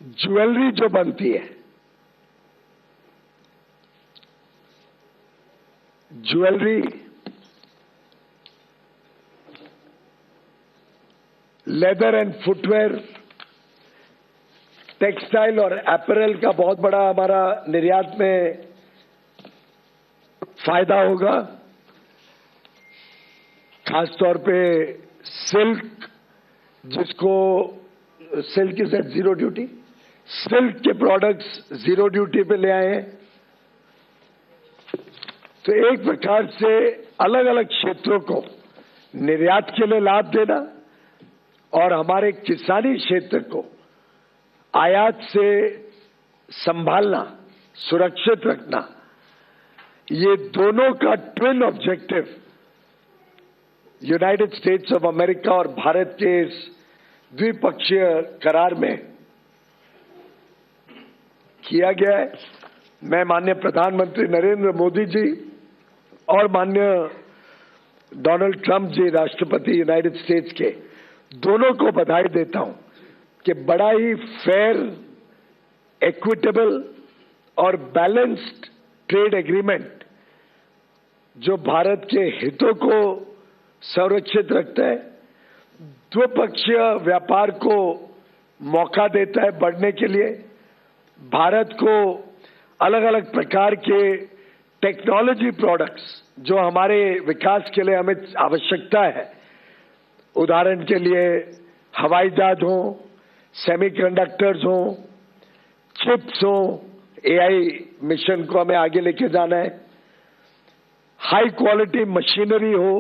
Jewellery जो बनती है, jewellery, leather and footwear, textile और अपैरल का बहुत बड़ा हमारा निर्यात में फायदा होगा। खासतौर पे सिल्क, जिसको silk is at zero duty, silk के प्रोडक्ट्स जीरो ड्यूटी पे ले आए हैं। तो एक प्रकार से अलग अलग क्षेत्रों को निर्यात के लिए लाभ देना और हमारे किसानी क्षेत्र को आयात से संभालना, सुरक्षित रखना, ये दोनों का twin objective United states of America और भारत के इस द्विपक्षीय करार में किया गया है। मैं माननीय प्रधानमंत्री नरेंद्र मोदी जी और माननीय डोनाल्ड ट्रंप जी, राष्ट्रपति यूनाइटेड स्टेट्स के, दोनों को बधाई देता हूं कि बड़ा ही फेयर, इक्विटेबल और बैलेंस्ड ट्रेड एग्रीमेंट जो भारत के हितों को संरक्षित रखता है, द्विपक्षीय व्यापार को मौका देता है बढ़ने के लिए, भारत को अलग अलग प्रकार के टेक्नोलॉजी प्रोडक्ट्स जो हमारे विकास के लिए हमें आवश्यकता है, उदाहरण के लिए हवाई जहाज हो, सेमीकंडक्टर्स हो, चिप्स हो, एआई मिशन को हमें आगे लेके जाना है, हाई क्वालिटी मशीनरी हो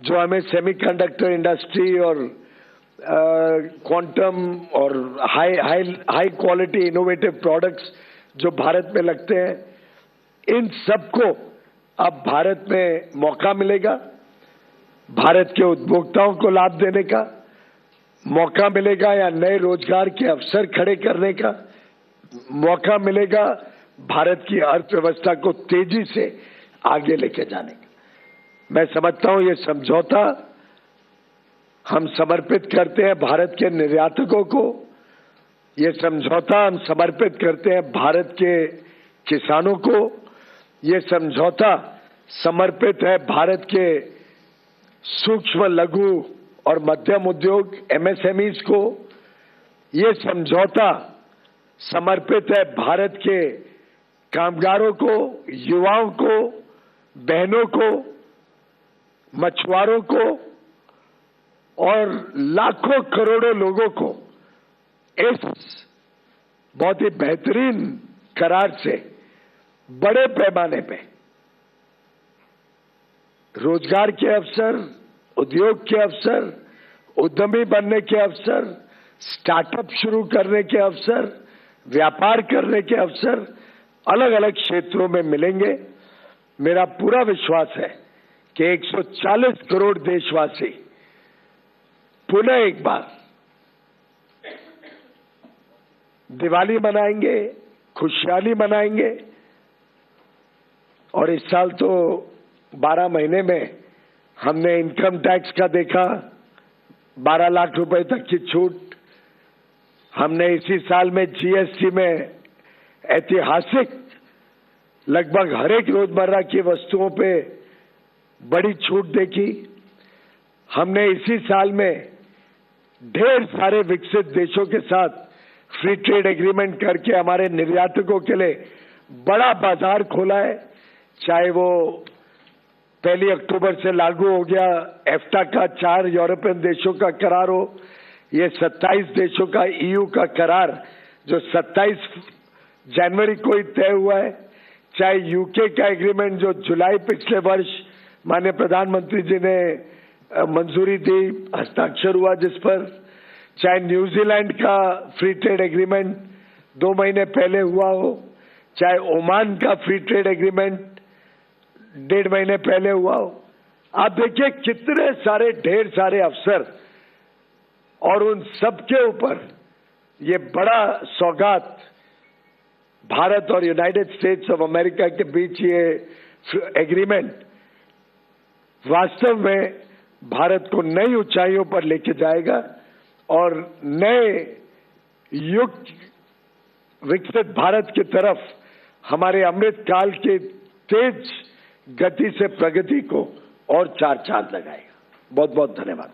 जो हमें सेमीकंडक्टर इंडस्ट्री और क्वांटम और हाई क्वालिटी इनोवेटिव प्रोडक्ट्स जो भारत में लगते हैं, इन सबको अब भारत में मौका मिलेगा। भारत के उपभोक्ताओं को लाभ देने का मौका मिलेगा या नए रोजगार के अवसर खड़े करने का मौका मिलेगा, भारत की अर्थव्यवस्था को तेजी से आगे लेके जाने का। मैं समझता हूं ये समझौता हम समर्पित करते हैं भारत के निर्यातकों को, ये समझौता हम समर्पित करते हैं भारत के किसानों को, ये समझौता समर्पित है भारत के सूक्ष्म, लघु और मध्यम उद्योग एमएसएमईज को, ये समझौता समर्पित है भारत के कामगारों को, युवाओं को, बहनों को, मछुआरों को और लाखों करोड़ों लोगों को इस बहुत ही बेहतरीन करार से बड़े पैमाने पे रोजगार के अवसर, उद्योग के अवसर, उद्यमी बनने के अवसर, स्टार्टअप शुरू करने के अवसर, व्यापार करने के अवसर अलग अलग क्षेत्रों में मिलेंगे। मेरा पूरा विश्वास है कि 140 करोड़ देशवासी पुनः एक बार दिवाली मनाएंगे, खुशहाली मनाएंगे। और इस साल तो 12 महीने में हमने इनकम टैक्स का देखा 12 लाख रुपए तक की छूट, हमने इसी साल में जीएसटी में ऐतिहासिक लगभग हर एक रोजमर्रा की वस्तुओं पे बड़ी छूट देखी, हमने इसी साल में ढेर सारे विकसित देशों के साथ फ्री ट्रेड एग्रीमेंट करके हमारे निर्यातकों के लिए बड़ा बाजार खोला है। चाहे वो 1 अक्टूबर से लागू हो गया एफ्टा का 4 यूरोपियन देशों का करार हो, ये 27 देशों का ईयू का करार जो 27 जनवरी को ही तय हुआ है, चाहे यूके का एग्रीमेंट जो जुलाई पिछले वर्ष माननीय प्रधानमंत्री जी ने मंजूरी दी, हस्ताक्षर हुआ जिस पर, चाहे न्यूजीलैंड का फ्री ट्रेड एग्रीमेंट 2 महीने पहले हुआ हो, चाहे ओमान का फ्री ट्रेड एग्रीमेंट 1.5 महीने पहले हुआ हो। आप देखिए कितने सारे ढेर सारे अवसर और उन सबके ऊपर ये बड़ा सौगात भारत और यूनाइटेड स्टेट्स ऑफ अमेरिका के बीच ये एग्रीमेंट वास्तव में भारत को नई ऊंचाइयों पर लेके जाएगा और नए युक्त विकसित भारत की तरफ हमारे अमृत काल के तेज गति से प्रगति को और चार चांद लगाएगा। बहुत बहुत धन्यवाद।